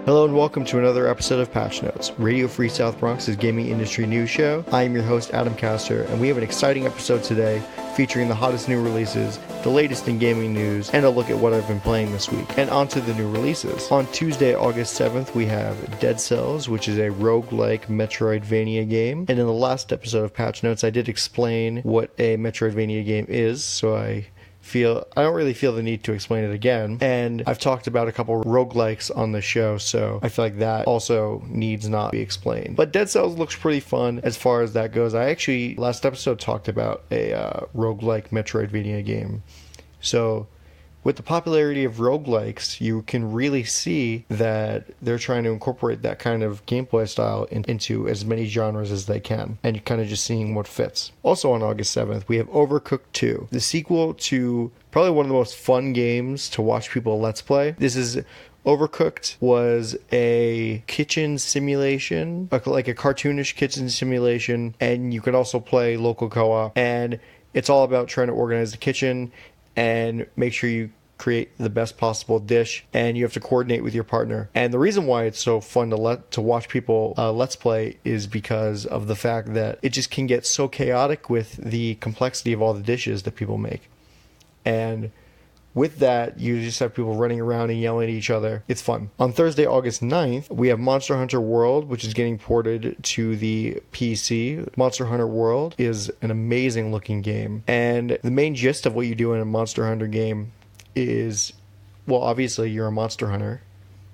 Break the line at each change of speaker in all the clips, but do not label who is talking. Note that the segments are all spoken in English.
Hello and welcome to another episode of Patch Notes, Radio Free South Bronx's gaming industry news show. I am your host, Adam Castor, and we have an exciting episode today featuring the hottest new releases, the latest in gaming news, and a look at what I've been playing this week. And on to the new releases. On Tuesday, August 7th, we have Dead Cells, which is a roguelike Metroidvania game. And in the last episode of Patch Notes, I did explain what a Metroidvania game is, so I don't really feel the need to explain it again. And I've talked about a couple roguelikes on the show, so I feel like that also needs not be explained. But Dead Cells looks pretty fun as far as that goes. I actually, last episode, talked about a roguelike Metroidvania game. So with the popularity of roguelikes, you can really see that they're trying to incorporate that kind of gameplay style into as many genres as they can, and you're kind of just seeing what fits. Also on August 7th, we have Overcooked 2, the sequel to probably one of the most fun games to watch people Let's Play. Overcooked was a kitchen simulation, like a cartoonish kitchen simulation, and you could also play local co-op, and it's all about trying to organize the kitchen and make sure you create the best possible dish, and you have to coordinate with your partner. And the reason why it's so fun to watch people Let's Play is because of the fact that it just can get so chaotic with the complexity of all the dishes that people make. And with that, you just have people running around and yelling at each other. It's fun. On Thursday, August 9th, we have Monster Hunter World, which is getting ported to the PC. Monster Hunter World is an amazing looking game. And the main gist of what you do in a Monster Hunter game is, well, obviously you're a monster hunter.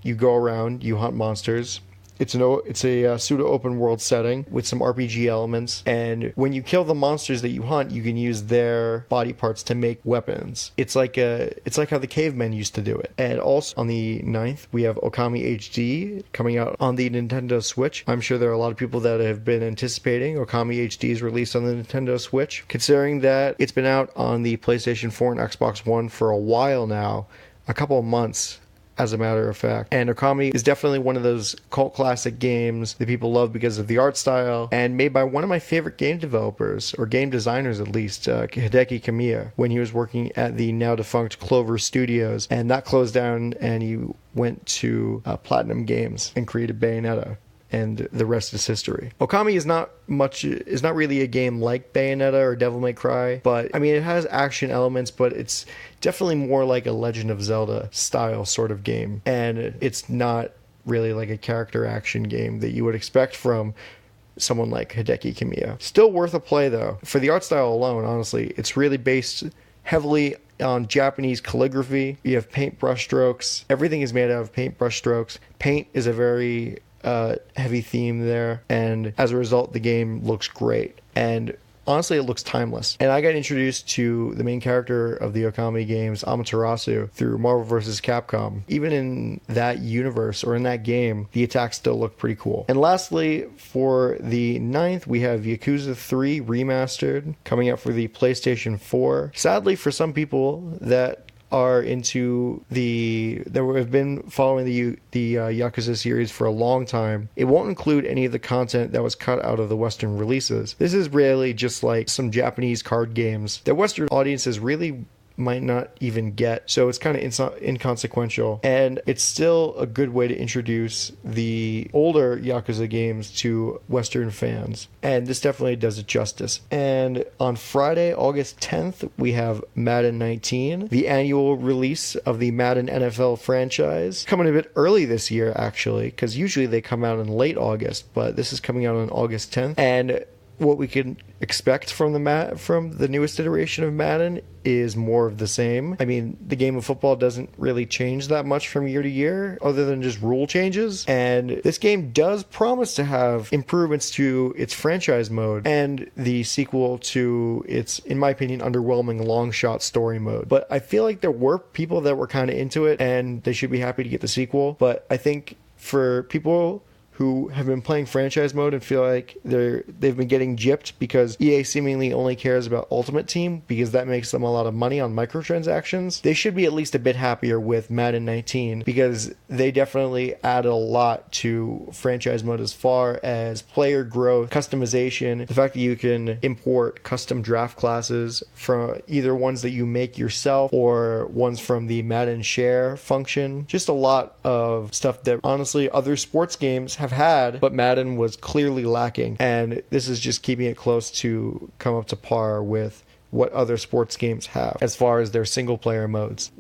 You go around, you hunt monsters. It's a pseudo-open world setting with some RPG elements, and when you kill the monsters that you hunt, you can use their body parts to make weapons. It's like how the cavemen used to do it. And also on the 9th, we have Okami HD coming out on the Nintendo Switch. I'm sure there are a lot of people that have been anticipating Okami HD's release on the Nintendo Switch, considering that it's been out on the PlayStation 4 and Xbox One for a while now, a couple of months, as a matter of fact. And Okami is definitely one of those cult classic games that people love because of the art style, and made by one of my favorite game developers, or game designers at least, Hideki Kamiya, when he was working at the now defunct Clover Studios, and that closed down and he went to Platinum Games and created Bayonetta. And the rest is history. Okami is not really a game like Bayonetta or Devil May Cry, but I mean, it has action elements, but it's definitely more like a Legend of Zelda style sort of game. And it's not really like a character action game that you would expect from someone like Hideki Kamiya. Still worth a play though. For the art style alone, honestly, it's really based heavily on Japanese calligraphy. You have paintbrush strokes. Everything is made out of paintbrush strokes. Paint is a very heavy theme there, and as a result the game looks great, and honestly it looks timeless. And I got introduced to the main character of the Okami games, Amaterasu, through Marvel vs. Capcom. Even in that universe, or in that game, the attacks still look pretty cool. And lastly, for the 9th, we have Yakuza 3 Remastered coming out for the PlayStation 4. Sadly, for some people that have been following the Yakuza series for a long time, it won't include any of the content that was cut out of the Western releases. This is really just like some Japanese card games that Western audiences really might not even get, so it's kind of inconsequential, and it's still a good way to introduce the older Yakuza games to Western fans, and this definitely does it justice. And on Friday, August 10th, we have Madden 19, the annual release of the Madden NFL franchise, coming a bit early this year actually, because usually they come out in late August, but this is coming out on August 10th. And what we can expect from the newest iteration of Madden is more of the same. I mean, the game of football doesn't really change that much from year to year, other than just rule changes. And this game does promise to have improvements to its franchise mode and the sequel to its, in my opinion, underwhelming long shot story mode. But I feel like there were people that were kind of into it, and they should be happy to get the sequel. But I think for people who have been playing franchise mode and feel like they've been getting gypped because EA seemingly only cares about Ultimate Team because that makes them a lot of money on microtransactions, they should be at least a bit happier with Madden 19 because they definitely added a lot to franchise mode as far as player growth, customization, the fact that you can import custom draft classes from either ones that you make yourself or ones from the Madden Share function. Just a lot of stuff that honestly other sports games have had, but Madden was clearly lacking, and this is just keeping it close to come up to par with what other sports games have as far as their single player modes.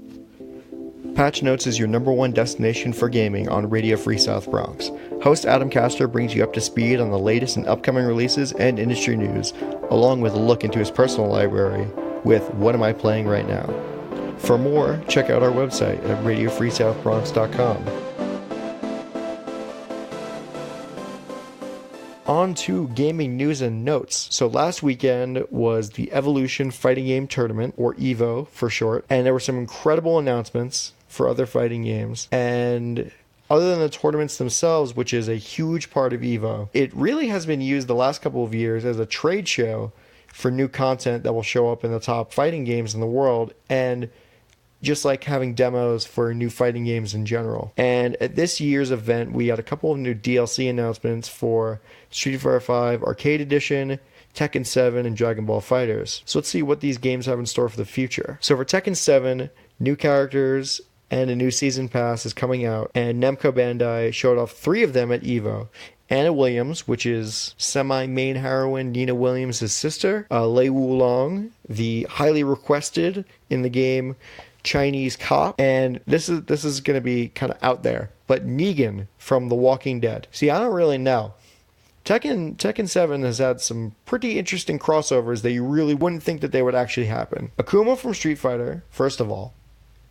Patch Notes is your number one destination for gaming on Radio Free South Bronx. Host Adam Castor brings you up to speed on the latest and upcoming releases and industry news, along with a look into his personal library with What Am I Playing Right Now? For more, check out our website at radiofreesouthbronx.com. On to gaming news and notes. So last weekend was the Evolution Fighting Game Tournament, or EVO for short, and there were some incredible announcements for other fighting games. And other than the tournaments themselves, which is a huge part of EVO, it really has been used the last couple of years as a trade show for new content that will show up in the top fighting games in the world, and just like having demos for new fighting games in general. And at this year's event, we had a couple of new DLC announcements for Street Fighter V Arcade Edition, Tekken 7, and Dragon Ball FighterZ. So let's see what these games have in store for the future. So for Tekken 7, new characters and a new season pass is coming out, and Namco Bandai showed off 3 of them at EVO. Anna Williams, which is semi-main heroine Nina Williams' sister, Lei Wulong, the highly requested in the game Chinese cop, and this is going to be kind of out there, but Negan from The Walking Dead. See, I don't really know. Tekken 7 has had some pretty interesting crossovers that you really wouldn't think that they would actually happen. Akuma from Street Fighter, first of all.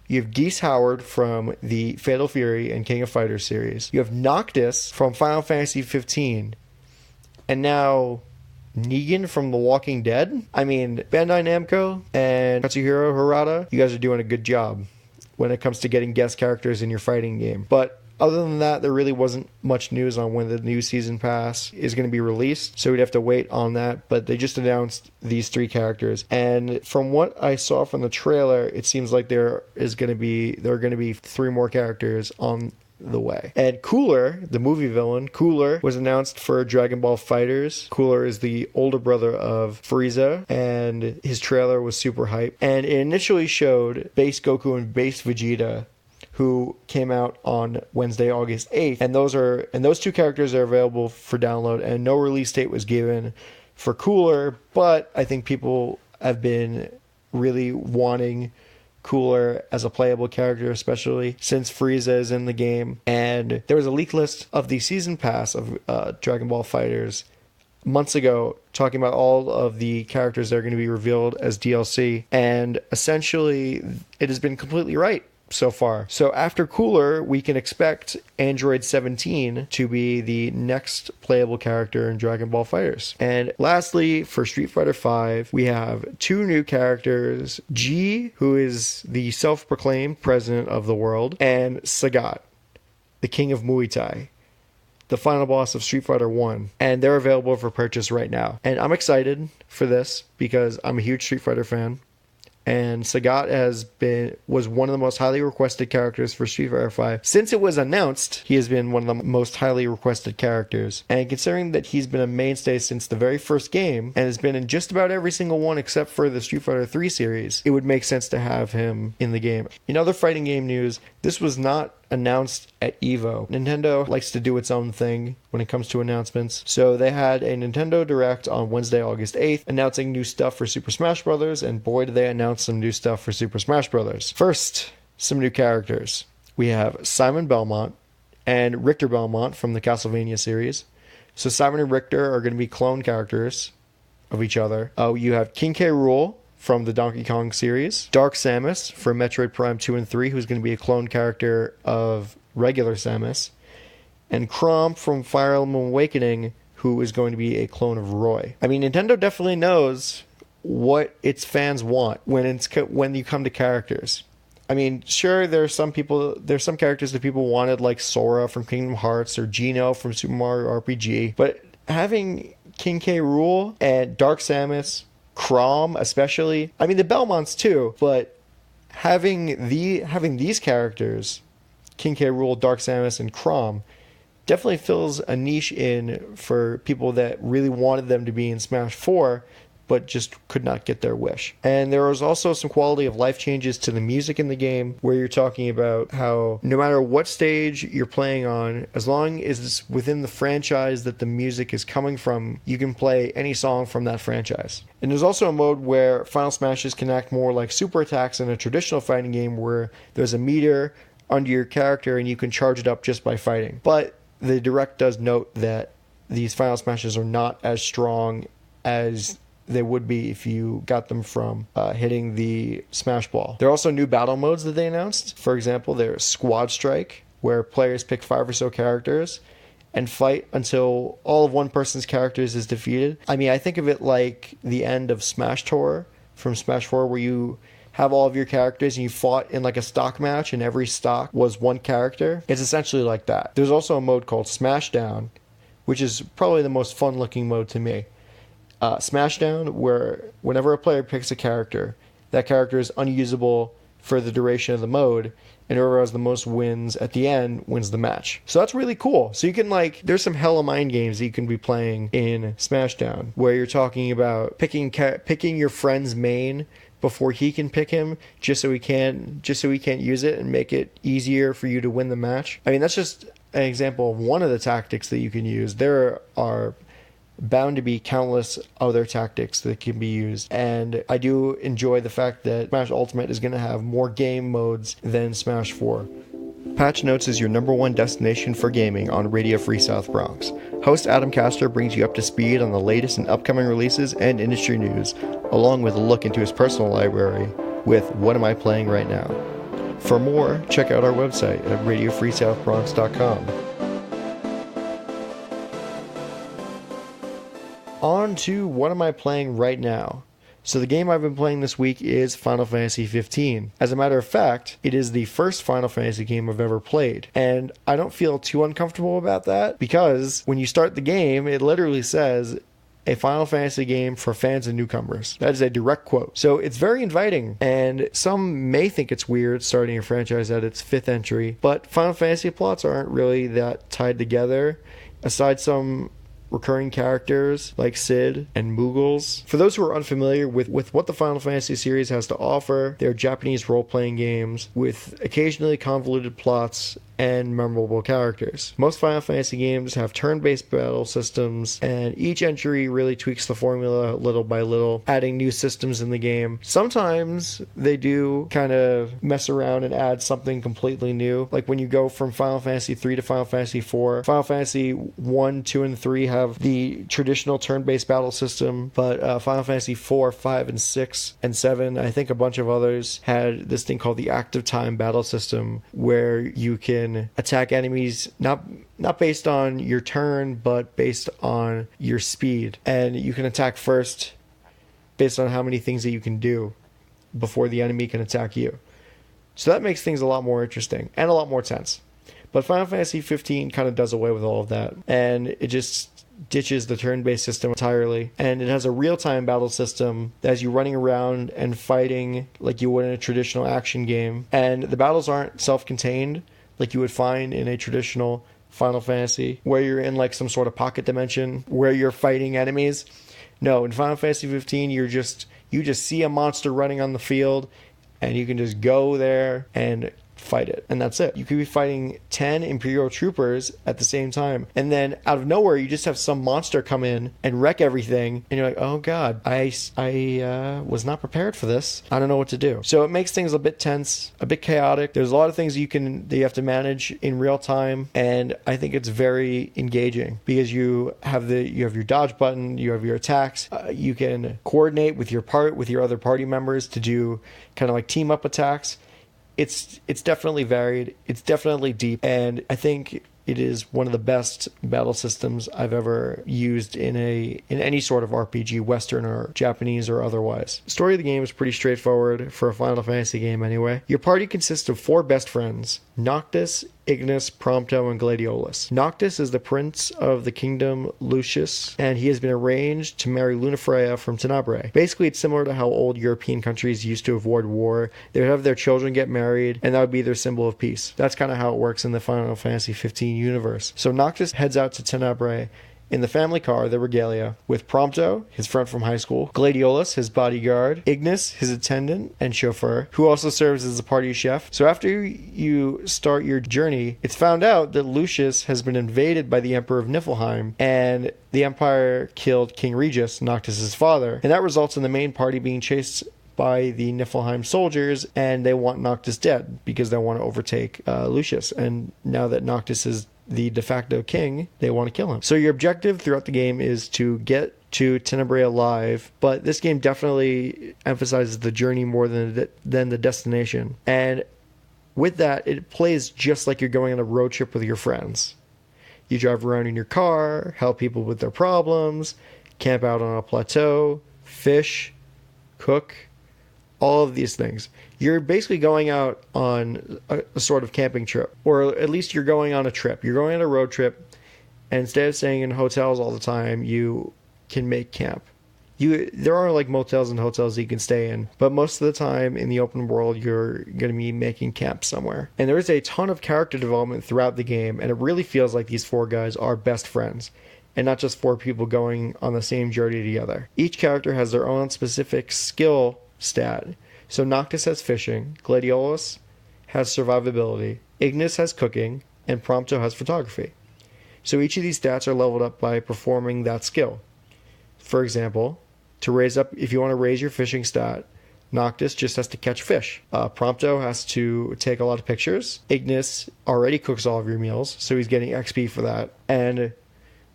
You have Geese Howard from the Fatal Fury and King of Fighters series. You have Noctis from Final Fantasy 15. And now Negan from The Walking Dead? I mean, Bandai Namco and Katsuhiro Harada, you guys are doing a good job when it comes to getting guest characters in your fighting game. But other than that, there really wasn't much news on when the new season pass is going to be released, so we'd have to wait on that. But they just announced these 3 characters, and from what I saw from the trailer, it seems like there are going to be 3 more characters on the way. And Cooler, the movie villain, Cooler, was announced for Dragon Ball FighterZ. Cooler is the older brother of Frieza, and his trailer was super hype. And it initially showed Base Goku and Base Vegeta, who came out on Wednesday, August 8th. And those 2 characters are available for download, and no release date was given for Cooler, but I think people have been really wanting Cooler as a playable character, especially since Frieza is in the game. And there was a leak list of the season pass of Dragon Ball FighterZ months ago, talking about all of the characters that are going to be revealed as DLC, and essentially it has been completely right so far. So after Cooler, we can expect Android 17 to be the next playable character in Dragon Ball FighterZ. And lastly, for Street Fighter V, we have 2 new characters, G, who is the self-proclaimed president of the world, and Sagat, the king of Muay Thai, the final boss of Street Fighter 1, and they're available for purchase right now. And I'm excited for this because I'm a huge Street Fighter fan. And Sagat was one of the most highly requested characters for Street Fighter V. Since it was announced, he has been one of the most highly requested characters. And considering that he's been a mainstay since the very first game, and has been in just about every single one except for the Street Fighter 3 series, it would make sense to have him in the game. In other fighting game news, this was not announced at EVO. Nintendo likes to do its own thing when it comes to announcements. So they had a Nintendo Direct on Wednesday, August 8th, announcing new stuff for Super Smash Bros. And boy, did they announce some new stuff for Super Smash Bros. First, some new characters. We have Simon Belmont and Richter Belmont from the Castlevania series. So Simon and Richter are going to be clone characters of each other. You have King K. Rool from the Donkey Kong series, Dark Samus from Metroid Prime 2 and 3, who's going to be a clone character of regular Samus, and Chrom from Fire Emblem Awakening, who is going to be a clone of Roy. I mean, Nintendo definitely knows what its fans want when you come to characters. I mean, sure, there's some characters that people wanted, like Sora from Kingdom Hearts or Geno from Super Mario RPG, but having King K. Rool and Dark Samus, Chrom especially, I mean the Belmonts too, but having these characters, King K. Rool, Dark Samus, and Chrom, definitely fills a niche in for people that really wanted them to be in Smash 4, but just could not get their wish. And there was also some quality of life changes to the music in the game, where you're talking about how no matter what stage you're playing on, as long as it's within the franchise that the music is coming from, you can play any song from that franchise. And there's also a mode where Final Smashes can act more like super attacks in a traditional fighting game, where there's a meter under your character and you can charge it up just by fighting. But the Direct does note that these Final Smashes are not as strong as they would be if you got them from hitting the Smash Ball. There are also new battle modes that they announced. For example, there's Squad Strike, where players pick 5 or so characters and fight until all of one person's characters is defeated. I mean, I think of it like the end of Smash Tour from Smash 4, where you have all of your characters and you fought in like a stock match and every stock was one character. It's essentially like that. There's also a mode called Smashdown, which is probably the most fun looking mode to me. Smashdown, where whenever a player picks a character, that character is unusable for the duration of the mode, and whoever has the most wins at the end wins the match. So that's really cool. So you can there's some hella mind games that you can be playing in Smashdown, where you're talking about picking your friend's main before he can pick him, just so he can't use it and make it easier for you to win the match. I mean, that's just an example of one of the tactics that you can use. There are bound to be countless other tactics that can be used, and I do enjoy the fact that Smash Ultimate is going to have more game modes than Smash 4. Patch Notes is your #1 destination for gaming on Radio Free South Bronx. Host Adam Castor brings you up to speed on the latest and upcoming releases and industry news, along with a look into his personal library with What Am I Playing Right Now? For more, check out our website at radiofreesouthbronx.com. On to What Am I Playing Right Now? So the game I've been playing this week is Final Fantasy 15. As a matter of fact, it is the first Final Fantasy game I've ever played. And I don't feel too uncomfortable about that, because when you start the game, it literally says, a Final Fantasy game for fans and newcomers. That is a direct quote. So it's very inviting, and some may think it's weird starting a franchise at its 5th entry, but Final Fantasy plots aren't really that tied together, aside some recurring characters like Cid and Moogles. For those who are unfamiliar with what the Final Fantasy series has to offer, they're Japanese role-playing games with occasionally convoluted plots and memorable characters. Most Final Fantasy games have turn-based battle systems, and each entry really tweaks the formula little by little, adding new systems in the game. Sometimes they do kind of mess around and add something completely new, like when you go from Final Fantasy 3 to Final Fantasy 4. Final Fantasy 1, 2, and 3 have the traditional turn-based battle system, but Final Fantasy 4, 5, and 6, and 7, I think a bunch of others, had this thing called the active time battle system, where you can attack enemies not based on your turn, but based on your speed, and you can attack first based on how many things that you can do before the enemy can attack you. So that makes things a lot more interesting and a lot more tense. But Final Fantasy 15 kind of does away with all of that, and it just ditches the turn-based system entirely, and it has a real-time battle system that has you running around and fighting like you would in a traditional action game, and the battles aren't self-contained like you would find in a traditional Final Fantasy, where you're in like some sort of pocket dimension where you're fighting enemies. No, in Final Fantasy 15, you just see a monster running on the field, and you can just go there and fight it, and that's it. You could be fighting 10 Imperial troopers at the same time, and then out of nowhere you just have some monster come in and wreck everything, and you're like, oh god, I was not prepared for this. I don't know what to do. So it makes things a bit tense, a bit chaotic. There's a lot of things that you have to manage in real time, and I think it's very engaging because you have your dodge button, you have your attacks, you can coordinate with your other party members to do kind of like team up attacks. It's definitely varied, it's definitely deep, and I think it is one of the best battle systems I've ever used in any sort of RPG, Western or Japanese or otherwise. The story of the game is pretty straightforward for a Final Fantasy game anyway. Your party consists of 4 best friends: Noctis, Ignis, Prompto, and Gladiolus. Noctis is the prince of the kingdom Lucius, and he has been arranged to marry Lunafreya from Tenebrae. Basically, it's similar to how old European countries used to avoid war. They would have their children get married, and that would be their symbol of peace. That's kind of how it works in the Final Fantasy 15 universe. So Noctis heads out to Tenebrae in the family car, the Regalia, with Prompto, his friend from high school, Gladiolus, his bodyguard, Ignis, his attendant and chauffeur, who also serves as the party chef. So after you start your journey, it's found out that Lucius has been invaded by the Emperor of Niflheim, and the Empire killed King Regis, Noctis' father, and that results in the main party being chased by the Niflheim soldiers, and they want Noctis dead because they want to overtake Lucius. And now that Noctis is the de facto king, they want to kill him. So your objective throughout the game is to get to Tenebrae alive, but this game definitely emphasizes the journey more than the destination. And with that, it plays just like you're going on a road trip with your friends. You drive around in your car, help people with their problems, camp out on a plateau, fish, cook, all of these things. You're basically going out on a sort of camping trip, or at least you're going on a trip. You're going on a road trip, and instead of staying in hotels all the time, you can make camp. There are like motels and hotels that you can stay in, but most of the time in the open world, you're going to be making camp somewhere. And there is a ton of character development throughout the game, and it really feels like these 4 guys are best friends, and not just 4 people going on the same journey together. Each character has their own specific skill stat. So Noctis has fishing, Gladiolus has survivability, Ignis has cooking, and Prompto has photography. So each of these stats are leveled up by performing that skill. For example, if you want to raise your fishing stat, Noctis just has to catch fish. Prompto has to take a lot of pictures. Ignis already cooks all of your meals, so he's getting XP for that. And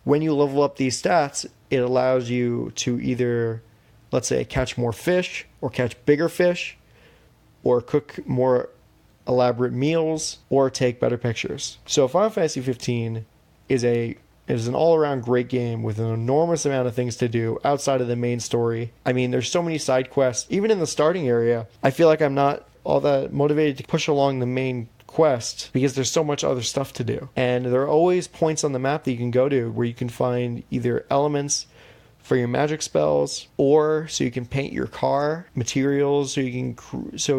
when you level up these stats, it allows you to either, let's say, catch more fish, or catch bigger fish, or cook more elaborate meals, or take better pictures. So Final Fantasy 15 is an all-around great game with an enormous amount of things to do outside of the main story. I mean, there's so many side quests. Even in the starting area, I feel like I'm not all that motivated to push along the main quest because there's so much other stuff to do. And there are always points on the map that you can go to where you can find either elements for your magic spells, or so you can paint your car, materials so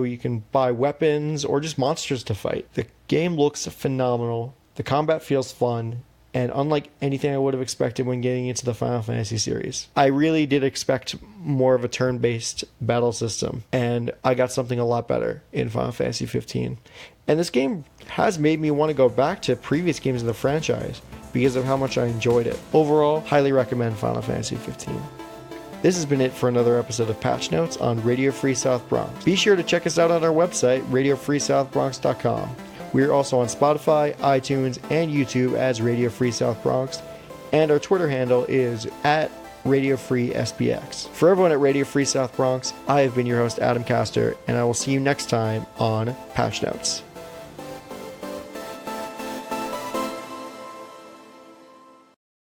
you can buy weapons or just monsters to fight. The game looks phenomenal. The combat feels fun, and unlike anything I would have expected when getting into the Final Fantasy series. I really did expect more of a turn-based battle system, and I got something a lot better in Final Fantasy 15. And this game has made me want to go back to previous games in the franchise because of how much I enjoyed it. Overall, highly recommend Final Fantasy 15. This has been it for another episode of Patch Notes on Radio Free South Bronx. Be sure to check us out on our website, radiofreesouthbronx.com. We are also on Spotify, iTunes, and YouTube as Radio Free South Bronx, and our Twitter handle is @RadioFreeSBX. For everyone at Radio Free South Bronx, I have been your host, Adam Castor, and I will see you next time on Patch Notes.